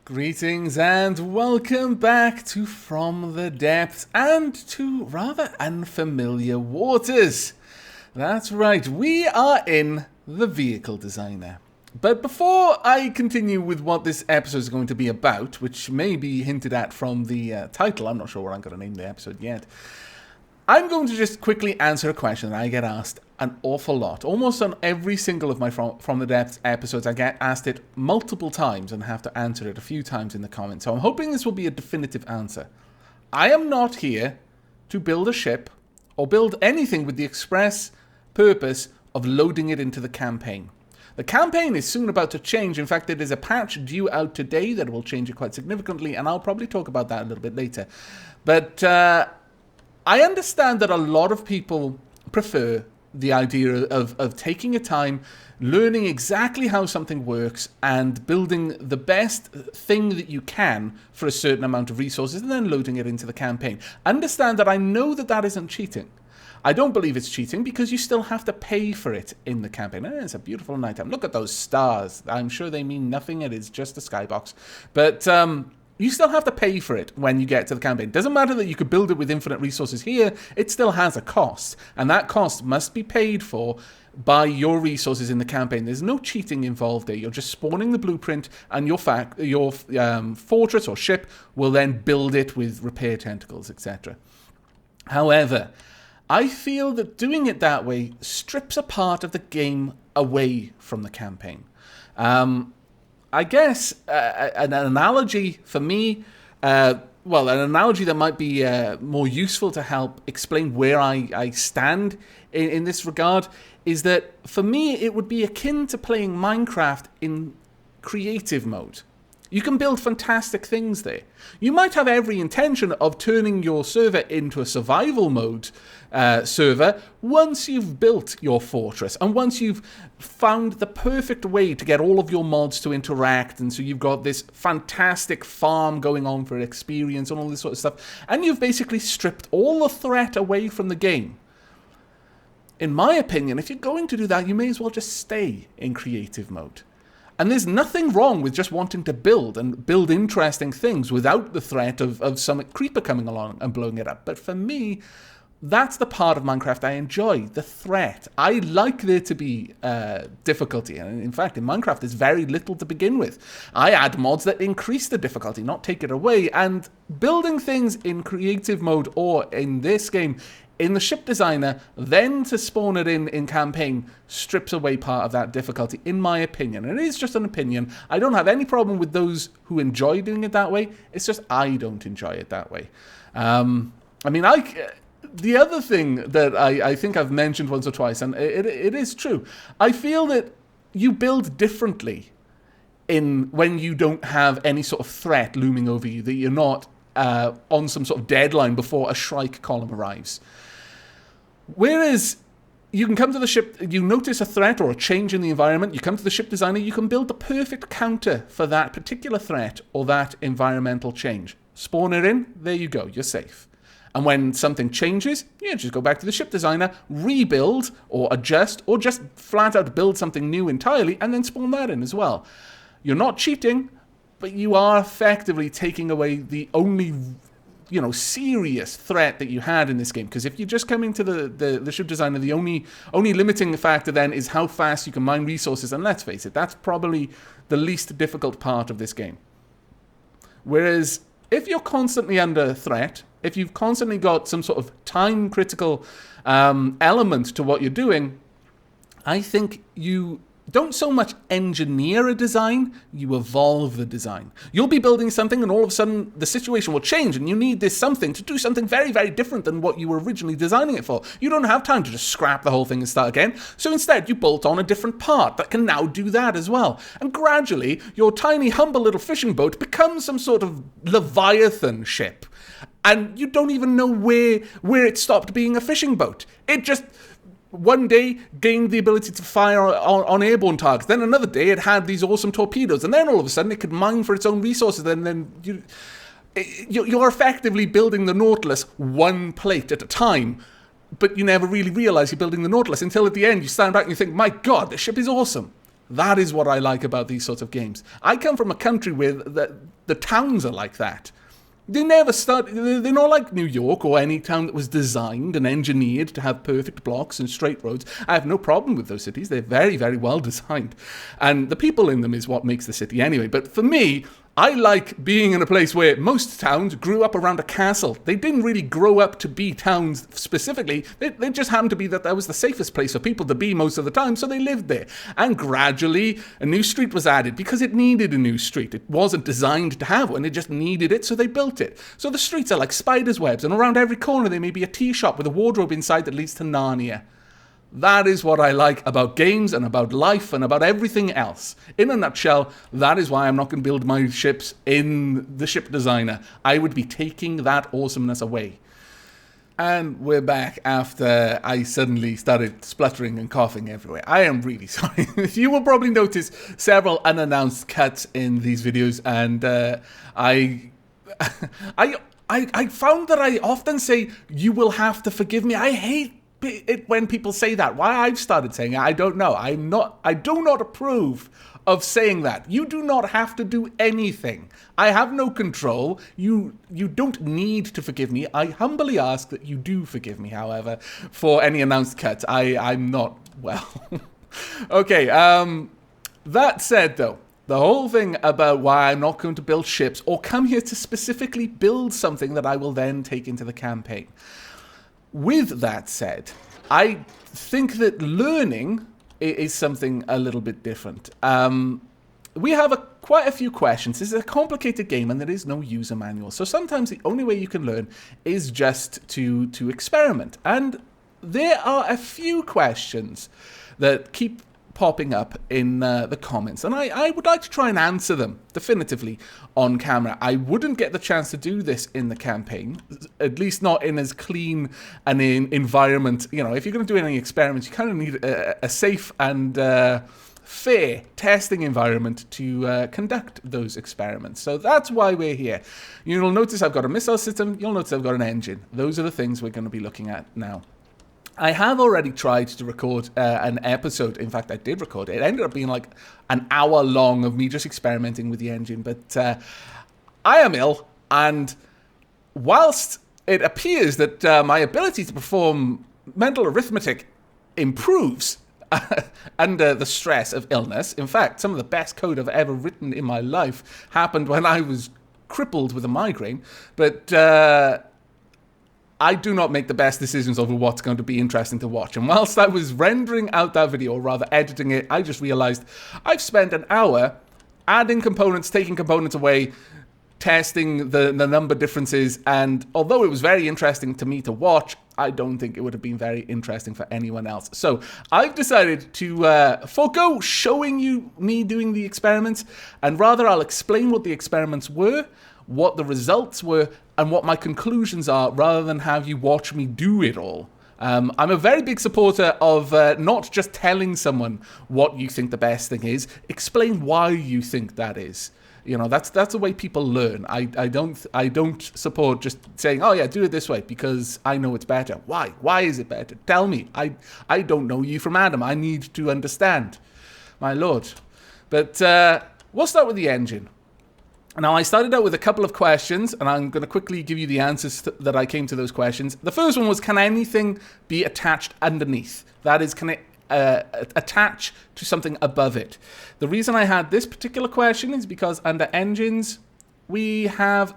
Greetings and welcome back to From the Depths and to rather unfamiliar waters. That's right, we are in the Vehicle Designer. But before I continue with what this episode is going to be about, which may be hinted at from the title, I'm not sure what I'm going to name the episode yet, I'm going to just quickly answer a question that I get asked an awful lot. Almost on every single of my From the Depths episodes, I get asked it multiple times and have to answer it a few times in the comments. So I'm hoping this will be a definitive answer. I am not here to build a ship or build anything with the express purpose of loading it into the campaign. The campaign is soon about to change. In fact, there is a patch due out today that will change it quite significantly, and I'll probably talk about that a little bit later. But I understand that a lot of people prefer the idea of taking your time, learning exactly how something works, and building the best thing that you can for a certain amount of resources, and then loading it into the campaign. Understand that I know that that isn't cheating. I don't believe it's cheating because you still have to pay for it in the campaign. It's a beautiful nighttime. Look at those stars. I'm sure they mean nothing. It is just a skybox. But you still have to pay for it when you get to the campaign. Doesn't matter that you could build it with infinite resources here. It still has a cost. And that cost must be paid for by your resources in the campaign. There's no cheating involved there. You're just spawning the blueprint, and your fortress or ship will then build it with repair tentacles, etc. However, I feel that doing it that way strips a part of the game away from the campaign. I guess an analogy for me, an analogy that might be more useful to help explain where I stand in this regard is that for me it would be akin to playing Minecraft in creative mode. You can build fantastic things there. You might have every intention of turning your server into a survival mode server once you've built your fortress and once you've found the perfect way to get all of your mods to interact, and so you've got this fantastic farm going on for experience and all this sort of stuff, and you've basically stripped all the threat away from the game. In my opinion, if you're going to do that, you may as well just stay in creative mode. And there's nothing wrong with just wanting to build and build interesting things without the threat of some creeper coming along and blowing it up. But for me, that's the part of Minecraft I enjoy, the threat. I like there to be difficulty. And in fact, in Minecraft, there's very little to begin with. I add mods that increase the difficulty, not take it away. And building things in creative mode, or in this game, in the ship designer, then to spawn it in campaign, strips away part of that difficulty, in my opinion. And it is just an opinion. I don't have any problem with those who enjoy doing it that way. It's just I don't enjoy it that way. The other thing that I think I've mentioned once or twice, and it is true, I feel that you build differently when you don't have any sort of threat looming over you, that you're not on some sort of deadline before a Shrike column arrives. Whereas you can come to the ship, you notice a threat or a change in the environment, you come to the ship designer, you can build the perfect counter for that particular threat or that environmental change. Spawn it in, there you go, you're safe. And when something changes, you just go back to the ship designer, rebuild or adjust, or just flat out build something new entirely and then spawn that in as well. You're not cheating, but you are effectively taking away the only serious threat that you had in this game. Because if you're just coming to the ship designer, the only limiting factor then is how fast you can mine resources. And let's face it, that's probably the least difficult part of this game. Whereas if you're constantly under threat, if you've constantly got some sort of time-critical element to what you're doing, I think you don't so much engineer a design, you evolve the design. You'll be building something and all of a sudden the situation will change and you need this something to do something very, very different than what you were originally designing it for. You don't have time to just scrap the whole thing and start again. So instead you bolt on a different part that can now do that as well. And gradually your tiny, humble little fishing boat becomes some sort of Leviathan ship. And you don't even know where it stopped being a fishing boat. It just one day gained the ability to fire on airborne targets. Then another day it had these awesome torpedoes. And then all of a sudden it could mine for its own resources. And then you're effectively building the Nautilus one plate at a time. But you never really realize you're building the Nautilus until at the end you stand back and you think, my God, this ship is awesome. That is what I like about these sorts of games. I come from a country where the towns are like that. They never start. They're not like New York or any town that was designed and engineered to have perfect blocks and straight roads. I have no problem with those cities. They're very, very well designed. And the people in them is what makes the city anyway. But for me, I like being in a place where most towns grew up around a castle. They didn't really grow up to be towns specifically. They just happened to be that was the safest place for people to be most of the time, so they lived there. And gradually, a new street was added because it needed a new street. It wasn't designed to have one. It just needed it, so they built it. So the streets are like spider's webs, and around every corner there may be a tea shop with a wardrobe inside that leads to Narnia. That is what I like about games and about life and about everything else. In a nutshell, that is why I'm not going to build my ships in the ship designer. I would be taking that awesomeness away. And we're back after I suddenly started spluttering and coughing everywhere. I am really sorry. You will probably notice several unannounced cuts in these videos, and I found that I often say, "You will have to forgive me." I hate it when people say that. Why I've started saying it, I don't know. I do not approve of saying that. You do not have to do anything. I have no control. You don't need to forgive me. I humbly ask that you do forgive me, however, for any announced cuts. I'm not well. Okay, that said though, the whole thing about why I'm not going to build ships or come here to specifically build something that I will then take into the campaign. With that said, I think that learning is something a little bit different. We have quite a few questions. This is a complicated game and there is no user manual. So sometimes the only way you can learn is just to experiment. And there are a few questions that keep popping up in the comments, and I would like to try and answer them definitively on camera. I wouldn't get the chance to do this in the campaign, at least not in as clean an environment. You know, if you're going to do any experiments, you kind of need a safe and fair testing environment to conduct those experiments. So that's why we're here. You'll notice I've got a missile system. You'll notice I've got an engine. Those are the things we're going to be looking at now. I have already tried to record an episode. In fact, I did record it. It ended up being like an hour long of me just experimenting with the engine. But I am ill, and whilst it appears that my ability to perform mental arithmetic improves under the stress of illness, in fact, some of the best code I've ever written in my life happened when I was crippled with a migraine. But I do not make the best decisions over what's going to be interesting to watch. And whilst I was rendering out that video, or rather editing it, I just realized I've spent an hour adding components, taking components away, testing the number differences, and although it was very interesting to me to watch, I don't think it would have been very interesting for anyone else. So I've decided to forego showing you me doing the experiments, and rather I'll explain what the experiments were, what the results were, and what my conclusions are, rather than have you watch me do it all. I'm a very big supporter of not just telling someone what you think the best thing is, explain why you think that is. You know, that's the way people learn. I don't support just saying, oh yeah, do it this way because I know it's better. Why? Why is it better? Tell me. I don't know you from Adam. I need to understand. My lord. But we'll start with the engine. Now, I started out with a couple of questions, and I'm going to quickly give you the answers that I came to those questions. The first one was, can anything be attached underneath? That is, can it attach to something above it? The reason I had this particular question is because under engines, we have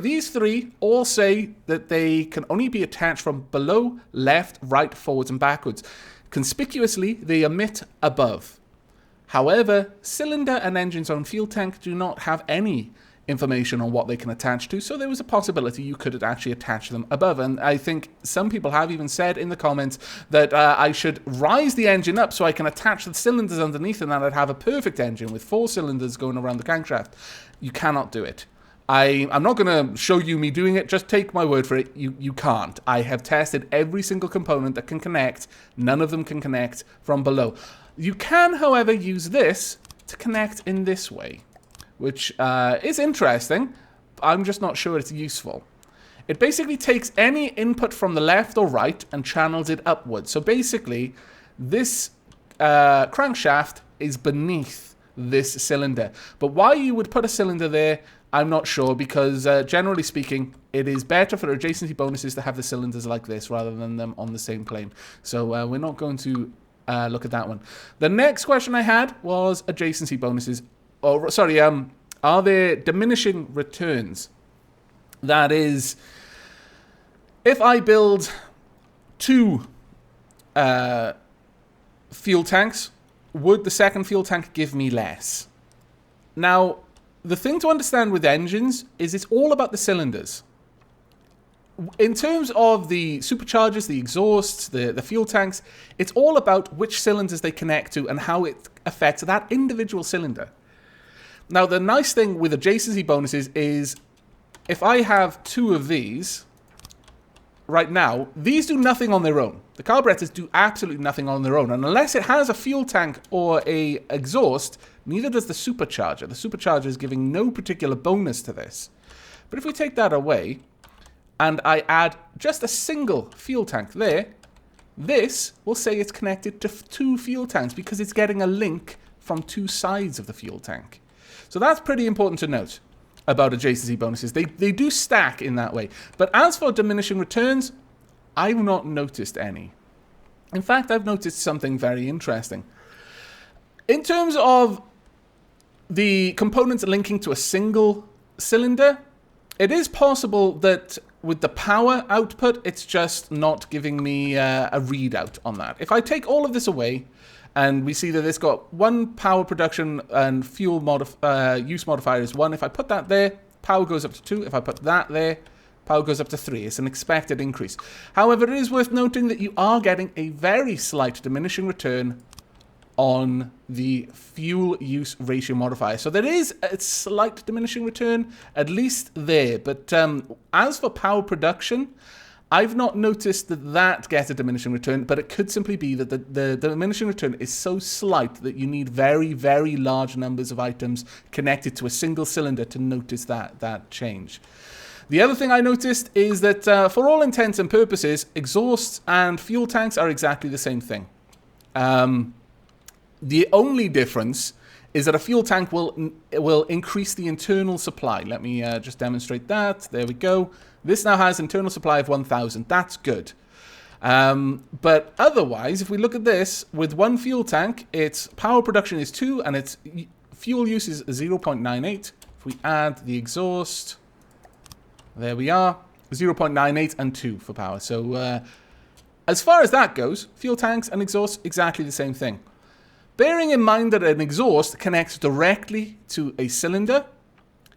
these three all say that they can only be attached from below, left, right, forwards, and backwards. Conspicuously, they omit above. However, cylinder and engine's own fuel tank do not have any information on what they can attach to, so there was a possibility you could actually attach them above. And I think some people have even said in the comments that I should rise the engine up so I can attach the cylinders underneath, and then I'd have a perfect engine with 4 cylinders going around the crankshaft. You cannot do it. I'm not going to show you me doing it. Just take my word for it. You can't. I have tested every single component that can connect. None of them can connect from below. You can, however, use this to connect in this way, which is interesting. I'm just not sure it's useful. It basically takes any input from the left or right and channels it upwards. So basically, this crankshaft is beneath this cylinder. But why you would put a cylinder there, I'm not sure, because generally speaking, it is better for adjacency bonuses to have the cylinders like this rather than them on the same plane. So we're not going to look at that one. The next question I had was adjacency bonuses. Oh, sorry, are there diminishing returns? That is, if I build 2 fuel tanks, would the second fuel tank give me less? Now, the thing to understand with engines is it's all about the cylinders. In terms of the superchargers, the exhausts, the fuel tanks, it's all about which cylinders they connect to and how it affects that individual cylinder. Now, the nice thing with adjacency bonuses is if I have 2 of these right now, these do nothing on their own. The carburetors do absolutely nothing on their own. And unless it has a fuel tank or a exhaust, neither does the supercharger. The supercharger is giving no particular bonus to this. But if we take that away and I add just a single fuel tank there, this will say it's connected to 2 fuel tanks because it's getting a link from 2 sides of the fuel tank. So that's pretty important to note about adjacency bonuses. They do stack in that way. But as for diminishing returns, I've not noticed any. In fact, I've noticed something very interesting. In terms of the components linking to a single cylinder, it is possible that with the power output, it's just not giving me a readout on that. If I take all of this away, and we see that it's got 1 power production and fuel use modifier is 1. If I put that there, power goes up to 2. If I put that there, power goes up to 3. It's an expected increase. However, it is worth noting that you are getting a very slight diminishing return on the fuel use ratio modifier. So there is a slight diminishing return, at least there. But as for power production, I've not noticed that gets a diminishing return, but it could simply be that the diminishing return is so slight that you need very, very large numbers of items connected to a single cylinder to notice that change. The other thing I noticed is that for all intents and purposes, exhausts and fuel tanks are exactly the same thing. The only difference is that a fuel tank will increase the internal supply. Let me just demonstrate that. There we go. This now has internal supply of 1,000. That's good. But otherwise, if we look at this, with 1 fuel tank, its power production is 2 and its fuel use is 0.98. If we add the exhaust, there we are, 0.98 and 2 for power. So as far as that goes, fuel tanks and exhausts, exactly the same thing. Bearing in mind that an exhaust connects directly to a cylinder,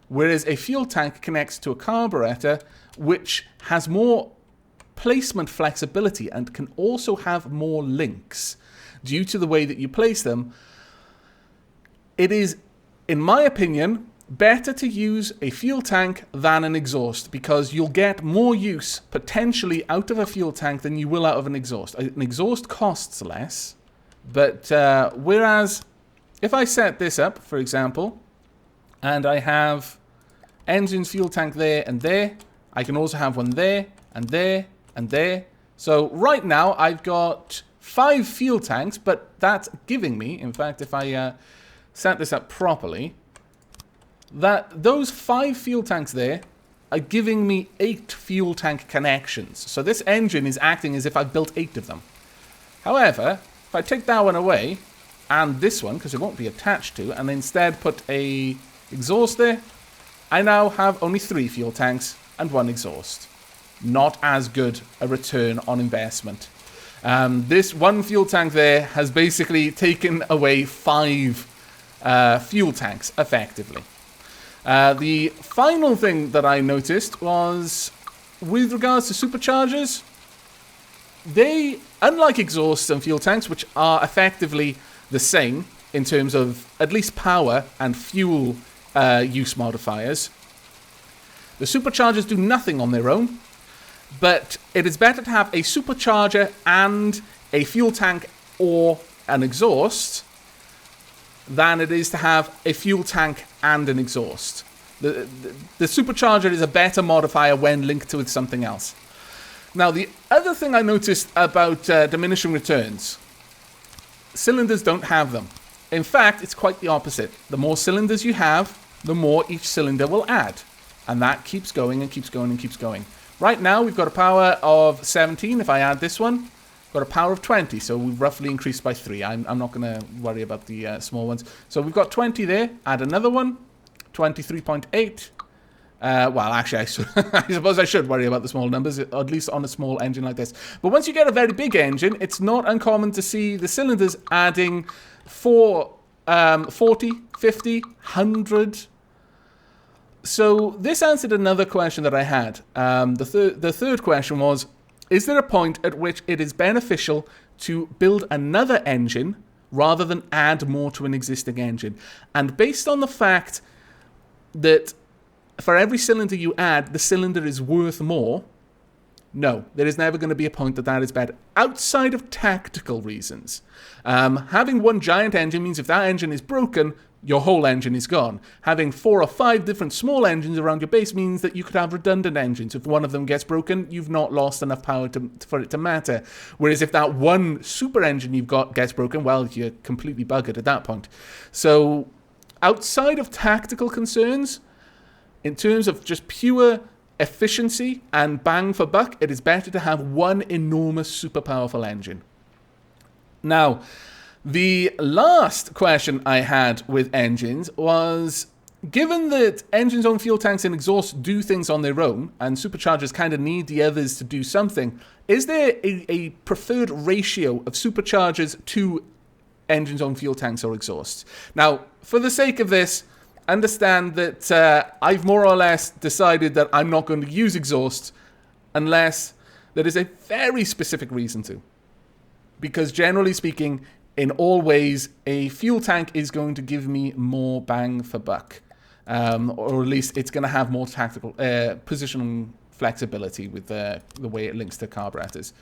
whereas a fuel tank connects to a carburetor, which has more placement flexibility and can also have more links due to the way that you place them. It is, in my opinion, better to use a fuel tank than an exhaust because you'll get more use potentially out of a fuel tank than you will out of an exhaust. An exhaust costs less, but whereas if I set this up, for example, and I have engines, fuel tank there and there, I can also have one there and there and there. So right now I've got 5 fuel tanks, but that's giving me, in fact, if I set this up properly, that those 5 fuel tanks there are giving me 8 fuel tank connections. So this engine is acting as if I've built 8 of them. However, if I take that one away and this one, because it won't be attached to, and instead put a exhaust there, I now have only 3 fuel tanks and 1 exhaust. Not as good a return on investment. This 1 fuel tank there has basically taken away 5 fuel tanks, effectively. The final thing that I noticed was, with regards to superchargers, they, unlike exhausts and fuel tanks, which are effectively the same in terms of at least power and fuel use modifiers, the superchargers do nothing on their own, but it is better to have a supercharger and a fuel tank or an exhaust than it is to have a fuel tank and an exhaust. The supercharger is a better modifier when linked with something else. Now, the other thing I noticed about diminishing returns cylinders don't have them. In fact, it's quite the opposite. The more cylinders you have, the more each cylinder will add. And that keeps going and keeps going and keeps going. Right now, we've got a power of 17. If I add this one, got a power of 20. So we've roughly increased by 3. I'm not going to worry about the small ones. So we've got 20 there. Add another one. 23.8. Well, actually, I suppose I should worry about the small numbers, at least on a small engine like this. But once you get a very big engine, it's not uncommon to see the cylinders adding 40, 50, 100. So this answered another question that I had. The third question was, is there a point at which it is beneficial to build another engine rather than add more to an existing engine? And based on the fact that for every cylinder you add, the cylinder is worth more, no, there is never going to be a point that is better, outside of tactical reasons. Having one giant engine means if that engine is broken, your whole engine is gone. Having 4 or 5 different small engines around your base means that you could have redundant engines. If one of them gets broken, you've not lost enough power for it to matter. Whereas if that one super engine you've got gets broken, well, you're completely buggered at that point. So outside of tactical concerns, in terms of just pure efficiency and bang for buck, it is better to have one enormous super powerful engine. Now, the last question I had with engines was, given that engines on fuel tanks and exhaust do things on their own, and superchargers kind of need the others to do something, is there a preferred ratio of superchargers to engines on fuel tanks or exhausts? Now, for the sake of this, understand that I've more or less decided that I'm not going to use exhaust unless there is a very specific reason to. Because generally speaking, in all ways, a fuel tank is going to give me more bang for buck. Or at least it's going to have more tactical positional flexibility with the way it links to carburetors.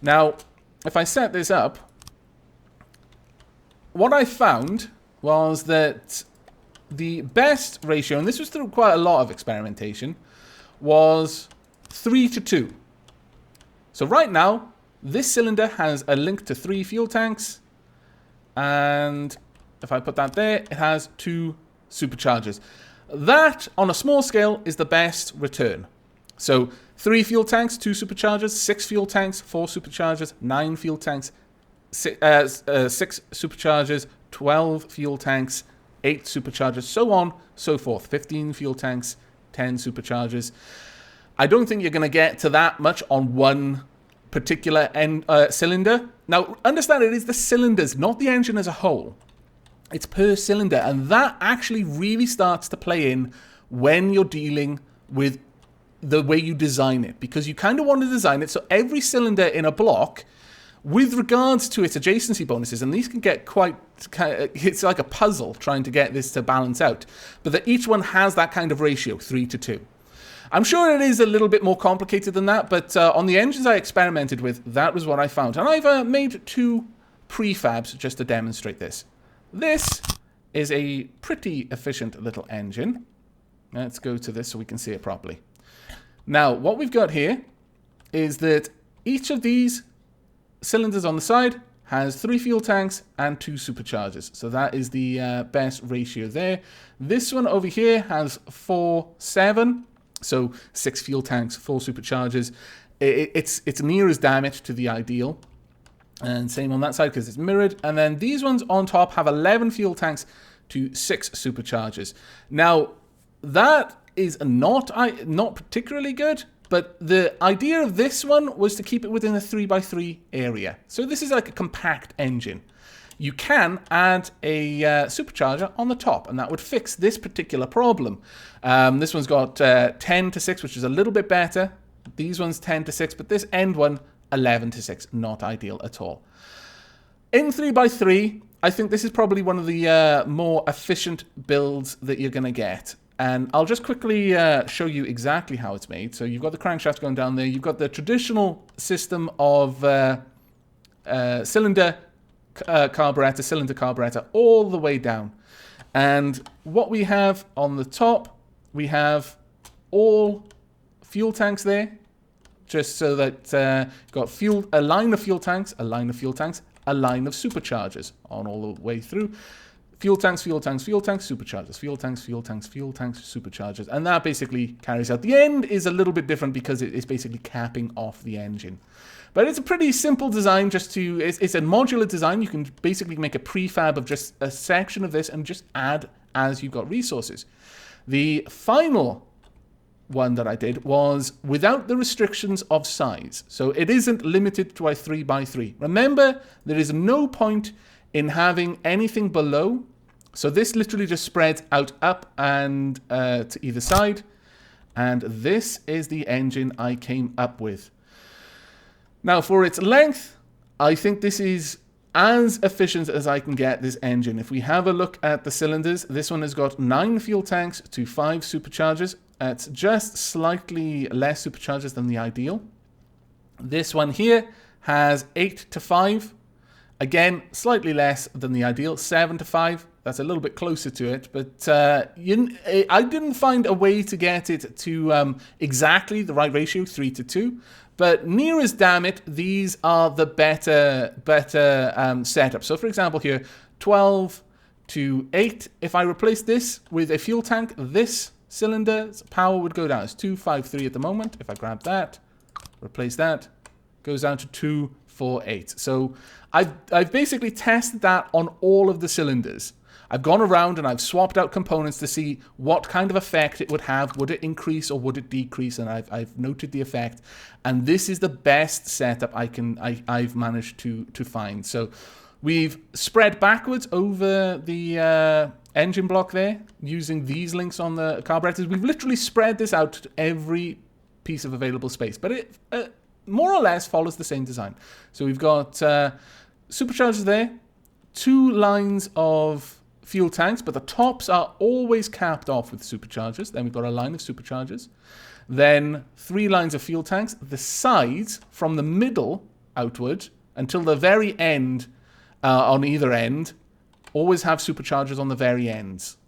Now, if I set this up, what I found was that the best ratio, and this was through quite a lot of experimentation, was 3:2. So right now, this cylinder has a link to 3 fuel tanks, and if I put that there, it has 2 superchargers. That, on a small scale, is the best return. So 3 fuel tanks, 2 superchargers, 6 fuel tanks, 4 superchargers, 9 fuel tanks, 6 superchargers, 12 fuel tanks, 8 superchargers, so on, so forth. 15 fuel tanks, 10 superchargers. I don't think you're going to get to that much on one particular cylinder. Now, understand it is the cylinders, not the engine as a whole. It's per cylinder, and that actually really starts to play in when you're dealing with the way you design it, because you kind of want to design it so every cylinder in a block, with regards to its adjacency bonuses, and these can get quite, it's like a puzzle trying to get this to balance out, but that each one has that kind of ratio, 3:2. I'm sure it is a little bit more complicated than that, but on the engines I experimented with, that was what I found. And I've made 2 prefabs just to demonstrate this. This is a pretty efficient little engine. Let's go to this so we can see it properly. Now, what we've got here is that each of these cylinders on the side has 3 fuel tanks and 2 superchargers. So that is the best ratio there. This one over here has 4, 7. So 6 fuel tanks, 4 superchargers. It's near as damn it to the ideal. And same on that side because it's mirrored. And then these ones on top have 11 fuel tanks to 6 superchargers. Now, that is not particularly good. But the idea of this one was to keep it within a 3x3 area. So this is like a compact engine. You can add a supercharger on the top, and that would fix this particular problem. This one's got 10:6, which is a little bit better. These ones 10:6, but this end one, 11:6, not ideal at all. In 3x3, I think this is probably one of the more efficient builds that you're going to get. And I'll just quickly show you exactly how it's made. So you've got the crankshaft going down there. You've got the traditional system of cylinder carburetor all the way down. And what we have on the top, we have all fuel tanks there. Just so that you've got a line of fuel tanks, a line of superchargers on all the way through. Fuel tanks, fuel tanks, fuel tanks, superchargers, fuel tanks, fuel tanks, fuel tanks, superchargers. And that basically carries out. The end is a little bit different because it is basically capping off the engine. But it's a pretty simple design it's a modular design. You can basically make a prefab of just a section of this and just add as you've got resources. The final one that I did was without the restrictions of size. So it isn't limited to a 3x3. Remember, there is no point in having anything below. So this literally just spreads out up and to either side. And this is the engine I came up with. Now, for its length, I think this is as efficient as I can get this engine. If we have a look at the cylinders, this one has got 9 fuel tanks to 5 superchargers. It's just slightly less superchargers than the ideal. This one here has 8 to 5. Again, slightly less than the ideal. 7 to 5. That's a little bit closer to it, but I didn't find a way to get it to exactly the right ratio, 3 to 2. But near as damn it, these are the better setup. So for example here, 12 to 8. If I replace this with a fuel tank, this cylinder's power would go down. It's 253 at the moment. If I grab that, replace that, goes down to 248. So I've basically tested that on all of the cylinders. I've gone around and I've swapped out components to see what kind of effect it would have. Would it increase or would it decrease? And I've noted the effect. And this is the best setup I've managed to find. So we've spread backwards over the engine block there using these links on the carburetors. We've literally spread this out to every piece of available space. But it more or less follows the same design. So we've got superchargers there, 2 lines of fuel tanks, but the tops are always capped off with superchargers. Then we've got a line of superchargers. Then 3 lines of fuel tanks. The sides from the middle outward until the very end on either end always have superchargers on the very ends.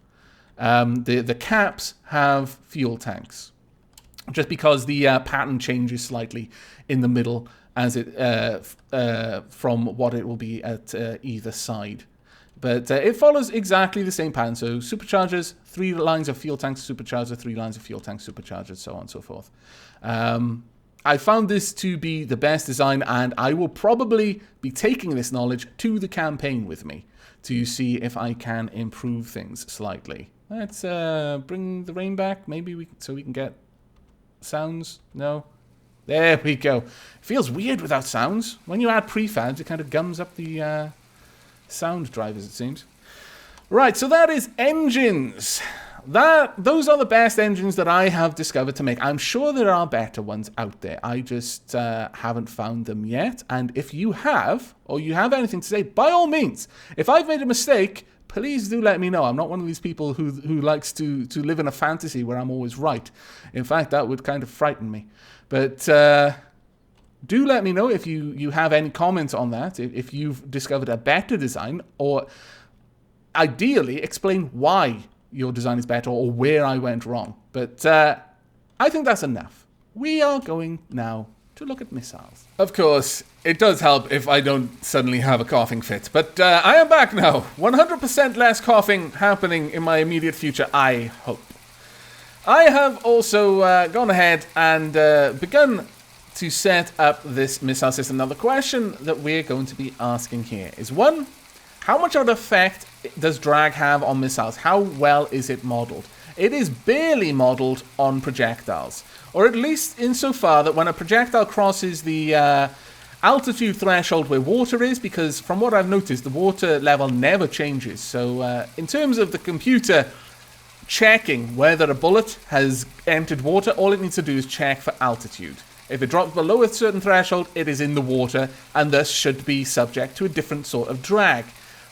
The caps have fuel tanks, just because the pattern changes slightly in the middle as it from what it will be at either side. But it follows exactly the same pattern. So superchargers, 3 lines of fuel tanks, supercharger, 3 lines of fuel tanks, superchargers, so on and so forth. I found this to be the best design, and I will probably be taking this knowledge to the campaign with me to see if I can improve things slightly. Let's bring the rain back, maybe so we can get sounds. No? There we go. It feels weird without sounds. When you add prefabs, it kind of gums up the sound drivers, it seems. Right, so that is engines. Those are the best engines that I have discovered to make. I'm sure there are better ones out there. I just haven't found them yet. And if you have, or you have anything to say, by all means, if I've made a mistake, please do let me know. I'm not one of these people who likes to live in a fantasy where I'm always right. In fact, that would kind of frighten me. But do let me know if you have any comments on that, if you've discovered a better design, or ideally explain why your design is better or where I went wrong. But I think that's enough. We are going now to look at missiles. Of course, it does help if I don't suddenly have a coughing fit. But I am back now. 100% less coughing happening in my immediate future, I hope. I have also gone ahead and begun to set up this missile system. Now, the question that we're going to be asking here is, 1, how much of an effect does drag have on missiles? How well is it modeled? It is barely modeled on projectiles, or at least insofar that when a projectile crosses the altitude threshold where water is, because from what I've noticed, the water level never changes. So in terms of the computer checking whether a bullet has entered water, all it needs to do is check for altitude. If it drops below a certain threshold, it is in the water and thus should be subject to a different sort of drag.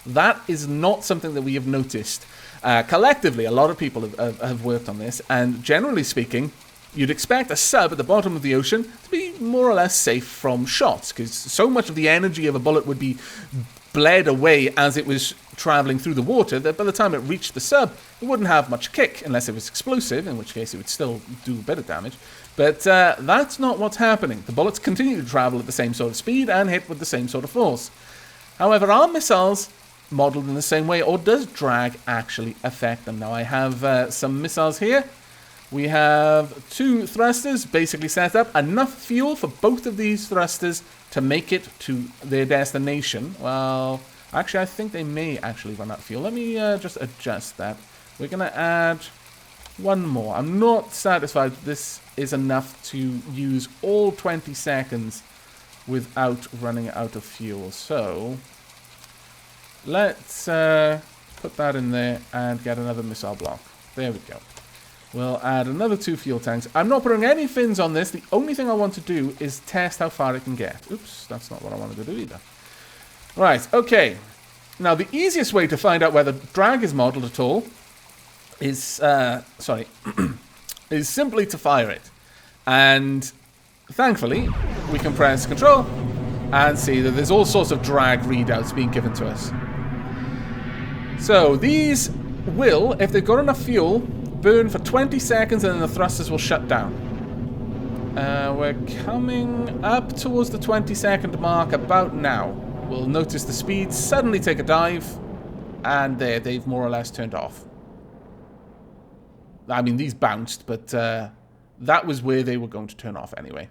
That is not something that we have noticed. Collectively, a lot of people have worked on this, and generally speaking, you'd expect a sub at the bottom of the ocean to be more or less safe from shots, because so much of the energy of a bullet would be bled away as it was traveling through the water that by the time it reached the sub, it wouldn't have much kick, unless it was explosive, in which case it would still do a bit of damage. But that's not what's happening. The bullets continue to travel at the same sort of speed and hit with the same sort of force. However, are missiles modeled in the same way, or does drag actually affect them? Now, I have some missiles here. We have 2 thrusters basically set up. Enough fuel for both of these thrusters to make it to their destination. Well, actually, I think they may actually run out of fuel. Let me just adjust that. We're going to add 1 more. I'm not satisfied this is enough to use all 20 seconds without running out of fuel. So, let's put that in there and get another missile block. There we go. We'll add another 2 fuel tanks. I'm not putting any fins on this. The only thing I want to do is test how far it can get. Oops, that's not what I wanted to do either. Right, okay. Now, the easiest way to find out whether drag is modeled at all is, is simply to fire it. And thankfully, we can press Control and see that there's all sorts of drag readouts being given to us. So these will, if they've got enough fuel, burn for 20 seconds and then the thrusters will shut down. We're coming up towards the 20-second mark about now. We'll notice the speed suddenly take a dive, and there, they've more or less turned off. I mean, these bounced, but that was where they were going to turn off anyway.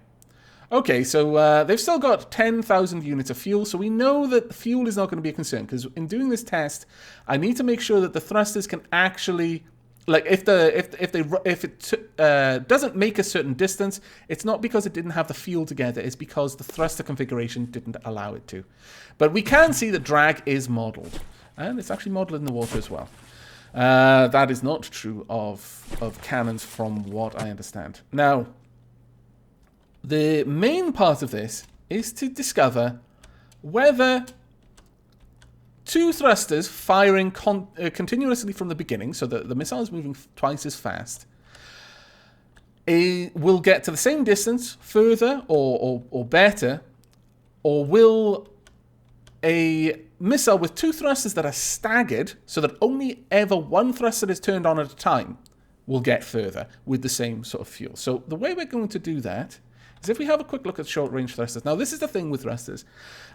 Okay, so they've still got 10,000 units of fuel, so we know that fuel is not going to be a concern, because in doing this test, I need to make sure that the thrusters can actually, like, if it doesn't make a certain distance, it's not because it didn't have the fuel together, it's because the thruster configuration didn't allow it to. But we can see that drag is modeled, and it's actually modeled in the water as well. That is not true of cannons from what I understand. Now, the main part of this is to discover whether 2 thrusters firing continuously from the beginning, so that the missile is moving twice as fast, will get to the same distance, further, or better, or will a missile with 2 thrusters that are staggered, so that only ever 1 thruster is turned on at a time, will get further with the same sort of fuel. So the way we're going to do that is if we have a quick look at short-range thrusters. Now, this is the thing with thrusters.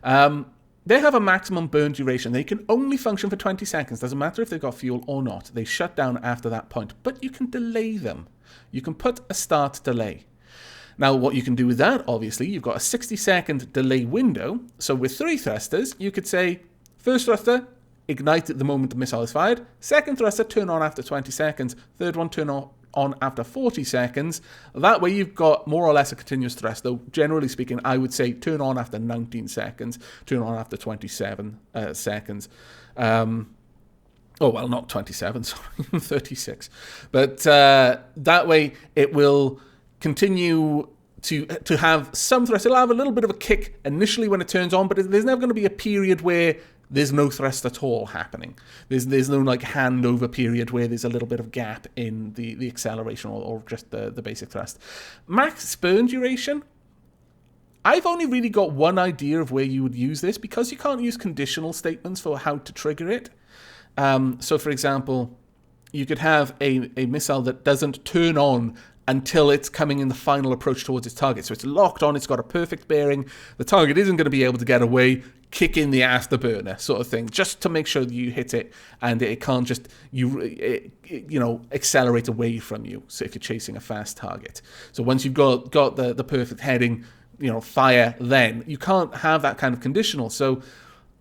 They have a maximum burn duration. They can only function for 20 seconds. Doesn't matter if they've got fuel or not. They shut down after that point. But you can delay them. You can put a start delay. Now, what you can do with that, obviously, you've got a 60-second delay window. So with 3 thrusters, you could say, first thruster, ignite at the moment the missile is fired. Second thruster, turn on after 20 seconds. Third one, turn on after 40 seconds. That way you've got more or less a continuous thrust, though generally speaking I would say turn on after 19 seconds, turn on after 27 seconds. Oh well, not 27, sorry, 36. But that way it will continue to have some thrust. It'll have a little bit of a kick initially when it turns on, but there's never going to be a period where there's no thrust at all happening. There's no like handover period where there's a little bit of gap in the acceleration or just the basic thrust. Max burn duration. I've only really got one idea of where you would use this because you can't use conditional statements for how to trigger it. So for example, you could have a missile that doesn't turn on until it's coming in the final approach towards its target. So it's locked on, it's got a perfect bearing, the target isn't going to be able to get away, kick in the afterburner sort of thing, just to make sure that you hit it and it can't just, you know, accelerate away from you, so if you're chasing a fast target. So once you've got the perfect heading, you know, fire, then you can't have that kind of conditional. So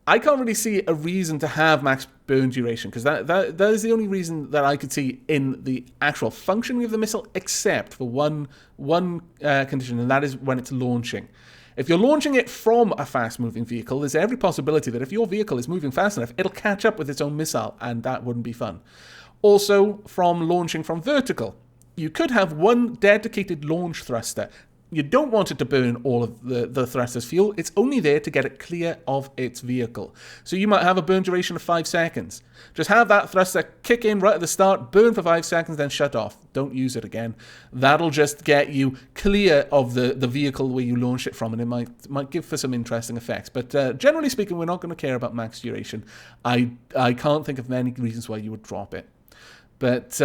I can't really see a reason to have max burn duration, because that is the only reason that I could see in the actual functioning of the missile, except for one condition, and that is when it's launching. If you're launching it from a fast-moving vehicle, there's every possibility that if your vehicle is moving fast enough, it'll catch up with its own missile, and that wouldn't be fun. Also, from launching from vertical, you could have one dedicated launch thruster. You don't want it to burn all of the thruster's fuel. It's only there to get it clear of its vehicle. So you might have a burn duration of 5 seconds. Just have that thruster kick in right at the start, burn for 5 seconds, then shut off. Don't use it again. That'll just get you clear of the vehicle where you launch it from, and it might give for some interesting effects. But generally speaking, we're not going to care about max duration. I can't think of many reasons why you would drop it. But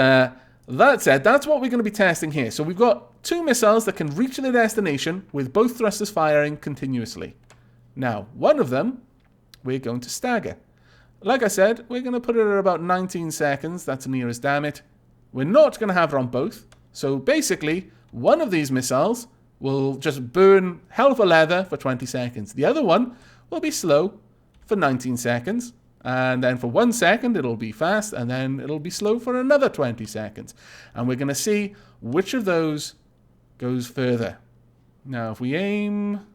that said, that's what we're going to be testing here. So we've got 2 missiles that can reach their destination with both thrusters firing continuously. Now, one of them we're going to stagger. Like I said, we're going to put it at about 19 seconds. That's near as damn it. We're not going to have it on both. So basically, one of these missiles will just burn hell of a leather for 20 seconds. The other one will be slow for 19 seconds. And then for 1 second, it'll be fast. And then it'll be slow for another 20 seconds. And we're going to see which of those goes further. Now, if we aim...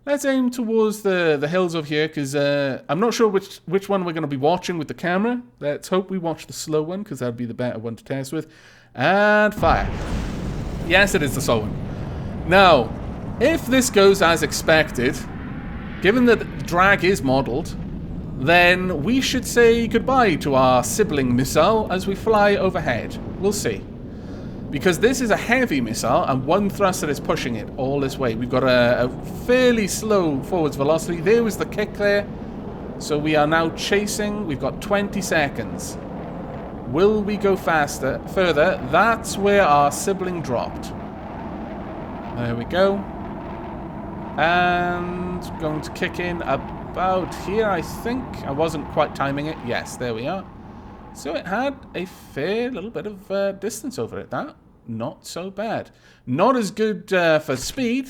Let's aim towards the hills over here, because I'm not sure which one we're going to be watching with the camera. Let's hope we watch the slow one, because that'd be the better one to test with. And fire. Yes, it is the slow one. Now, if this goes as expected, given that drag is modeled, then we should say goodbye to our sibling missile as we fly overhead. We'll see. Because this is a heavy missile, and one thruster is pushing it all this way. We've got a fairly slow forwards velocity. There was the kick there. So we are now chasing. We've got 20 seconds. Will we go further? That's where our sibling dropped. There we go. And going to kick in about here, I think. I wasn't quite timing it. Yes, there we are. So it had a fair little bit of distance over it. That, not so bad. Not as good for speed.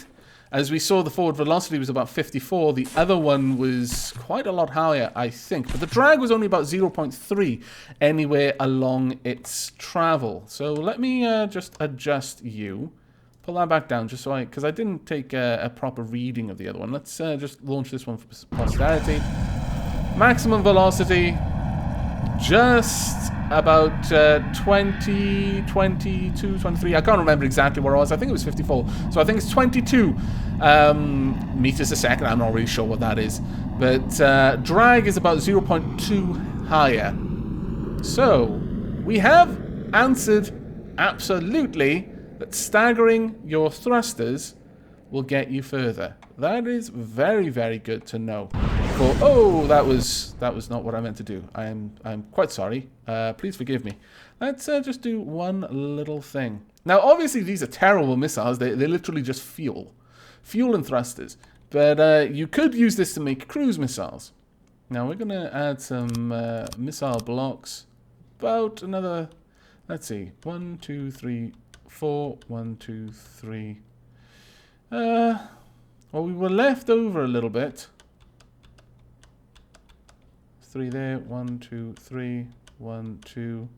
As we saw, the forward velocity was about 54. The other one was quite a lot higher, I think. But the drag was only about 0.3 anywhere along its travel. So let me just adjust you. Pull that back down, just so because I didn't take a proper reading of the other one. Let's just launch this one for posterity. Maximum velocity. Just about 20, 22, 23. I can't remember exactly where I was. I think it was 54. So I think it's 22 meters a second. I'm not really sure what that is. But drag is about 0.2 higher. So we have answered absolutely that staggering your thrusters will get you further. That is very, very good to know. Oh, that was not what I meant to do. I'm quite sorry. Please forgive me. Let's just do one little thing. Now, obviously, these are terrible missiles. They're literally just fuel and thrusters. But you could use this to make cruise missiles. Now, we're going to add some missile blocks. About another, let's see, 1, 2, 3, 4, 1, 2, 3. Well, we were left over a little bit. 3 there, 1, 2, 3, 1, 2.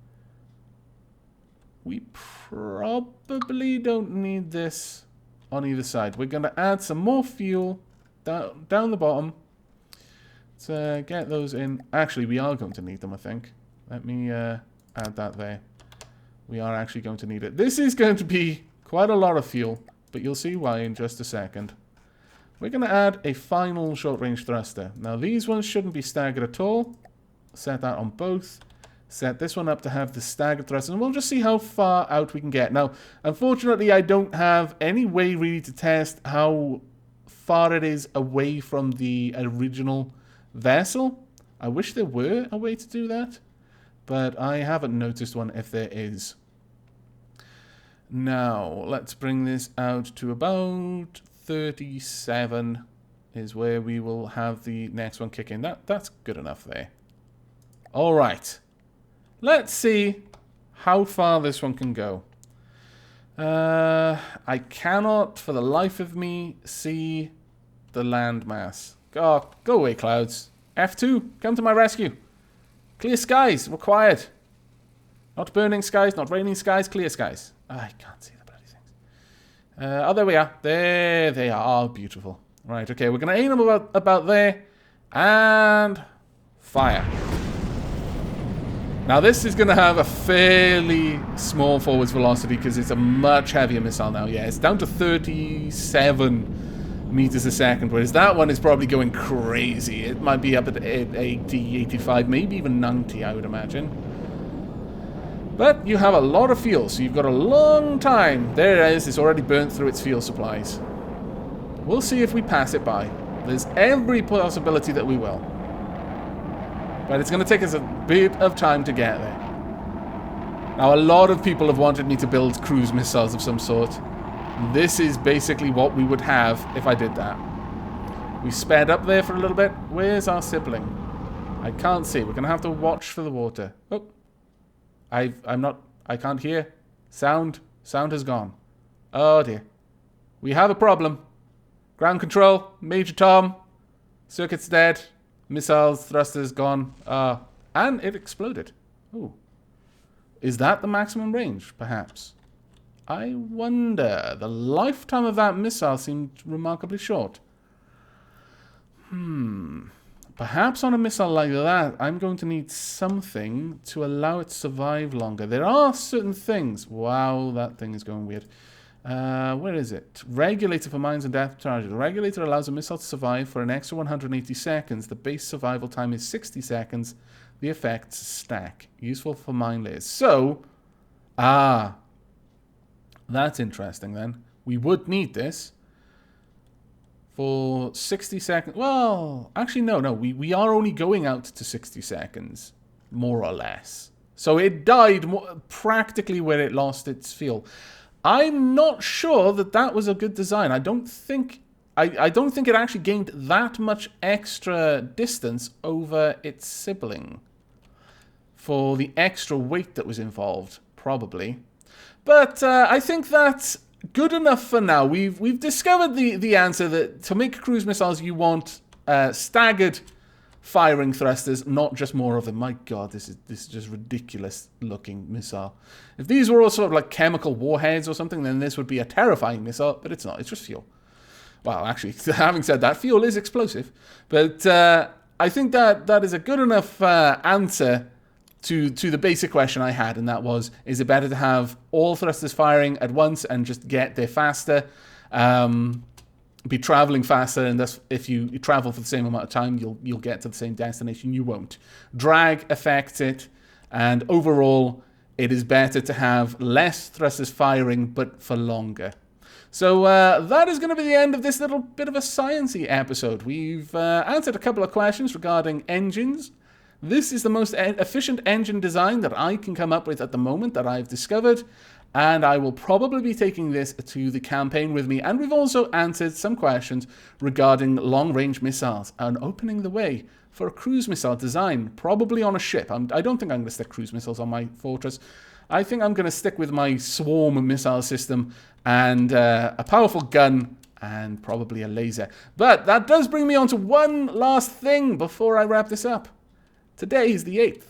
We probably don't need this on either side. We're going to add some more fuel down the bottom to get those in. Actually, we are going to need them, I think. Let me add that there. We are actually going to need it. This is going to be quite a lot of fuel, but you'll see why in just a second. We're going to add a final short-range thruster. Now, these ones shouldn't be staggered at all. Set that on both. Set this one up to have the staggered thruster, and we'll just see how far out we can get. Now, unfortunately, I don't have any way really to test how far it is away from the original vessel. I wish there were a way to do that, but I haven't noticed one if there is. Now, let's bring this out to about 37 is where we will have the next one kick in. That's good enough there. All right. Let's see how far this one can go. I cannot, for the life of me, see the landmass. Oh, go away, clouds. F2, come to my rescue. Clear skies required. Not burning skies, not raining skies, clear skies. I can't see the bloody things. Oh, there we are. There they are. Oh, beautiful. Right, okay, we're going to aim them about there. And fire. Now, this is going to have a fairly small forwards velocity because it's a much heavier missile now. Yeah, it's down to 37 meters a second, whereas that one is probably going crazy. It might be up at 80, 85, maybe even 90, I would imagine. But you have a lot of fuel, so you've got a long time. There it is. It's already burnt through its fuel supplies. We'll see if we pass it by. There's every possibility that we will. But it's going to take us a bit of time to get there. Now, a lot of people have wanted me to build cruise missiles of some sort. This is basically what we would have if I did that. We sped up there for a little bit. Where's our sibling? I can't see. We're going to have to watch for the water. Oh. I can't hear. Sound has gone. Oh dear. We have a problem. Ground control, Major Tom. Circuit's dead. Missiles, thrusters gone. And it exploded. Ooh. Is that the maximum range, perhaps? I wonder. The lifetime of that missile seemed remarkably short. Perhaps on a missile like that, I'm going to need something to allow it to survive longer. There are certain things. Wow, that thing is going weird. Where is it? Regulator for mines and depth charges. The regulator allows a missile to survive for an extra 180 seconds. The base survival time is 60 seconds. The effects stack. Useful for mine layers. So, that's interesting then. We would need this for 60 seconds. Well, actually, no. We are only going out to 60 seconds, more or less. So it died practically where it lost its fuel. I'm not sure that was a good design. I don't think it actually gained that much extra distance over its sibling for the extra weight that was involved, probably. But I think that's good enough for now. We've discovered the answer that to make cruise missiles you want staggered firing thrusters, not just more of them. My God, this is just ridiculous looking missile. If these were all sort of like chemical warheads or something, then this would be a terrifying missile, but it's not. It's just fuel. Well, actually, having said that, fuel is explosive. But I think that is a good enough answer to the basic question I had, and that was, is it better to have all thrusters firing at once and just get there faster, be traveling faster, and thus if you travel for the same amount of time, you'll get to the same destination? You won't. Drag affects it, and overall, it is better to have less thrusters firing, but for longer. So that is going to be the end of this little bit of a sciencey episode. We've answered a couple of questions regarding engines. This is the most efficient engine design that I can come up with at the moment that I've discovered, and I will probably be taking this to the campaign with me. And we've also answered some questions regarding long-range missiles and opening the way for a cruise missile design, probably on a ship. I don't think I'm going to stick cruise missiles on my fortress. I think I'm going to stick with my swarm missile system and a powerful gun and probably a laser. But that does bring me on to one last thing before I wrap this up. Today is the 8th.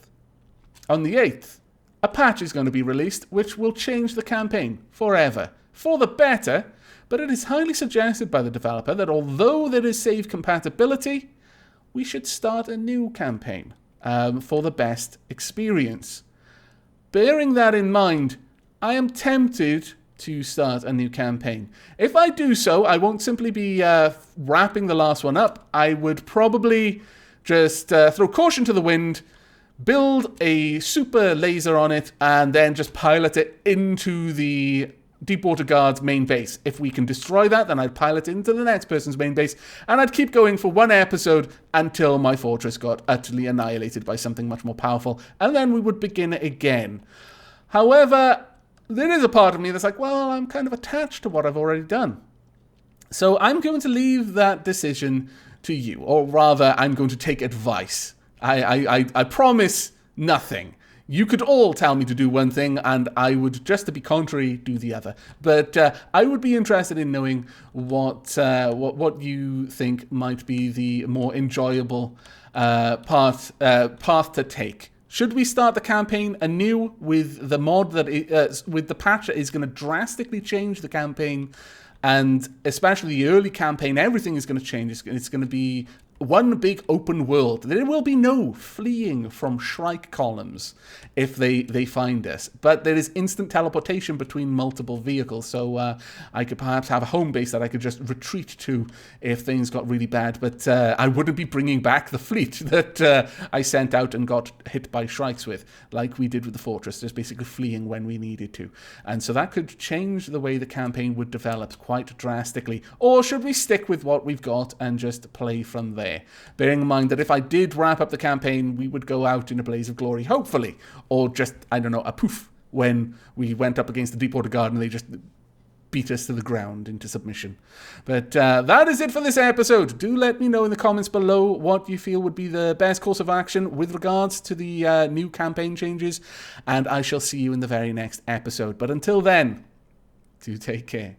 On the 8th, a patch is going to be released which will change the campaign forever. For the better, but it is highly suggested by the developer that although there is save compatibility, we should start a new campaign for the best experience. Bearing that in mind, I am tempted to start a new campaign. If I do so, I won't simply be wrapping the last one up. I would probably just throw caution to the wind, build a super laser on it, and then just pilot it into the Deepwater Guard's main base. If we can destroy that, then I'd pilot it into the next person's main base, and I'd keep going for one episode until my fortress got utterly annihilated by something much more powerful, and then we would begin it again. However, there is a part of me that's like, well, I'm kind of attached to what I've already done. So I'm going to leave that decision to you, or rather, I'm going to take advice. I promise nothing. You could all tell me to do one thing, and I would, just to be contrary, do the other. But I would be interested in knowing what you think might be the more enjoyable path to take. Should we start the campaign anew with the mod with the patch that is going to drastically change the campaign? And especially the early campaign, everything is going to change. It's going to be one big open world. There will be no fleeing from Shrike columns if they find us. But there is instant teleportation between multiple vehicles. So I could perhaps have a home base that I could just retreat to if things got really bad. But I wouldn't be bringing back the fleet that I sent out and got hit by Shrikes with, like we did with the Fortress, just basically fleeing when we needed to. And so that could change the way the campaign would develop quite drastically. Or should we stick with what we've got and just play from there? Bearing in mind that if I did wrap up the campaign, we would go out in a blaze of glory, hopefully. Or just, I don't know, a poof when we went up against the Deepwater Guard and they just beat us to the ground into submission. But that is it for this episode. Do let me know in the comments below what you feel would be the best course of action with regards to the new campaign changes, and I shall see you in the very next episode. But until then, do take care.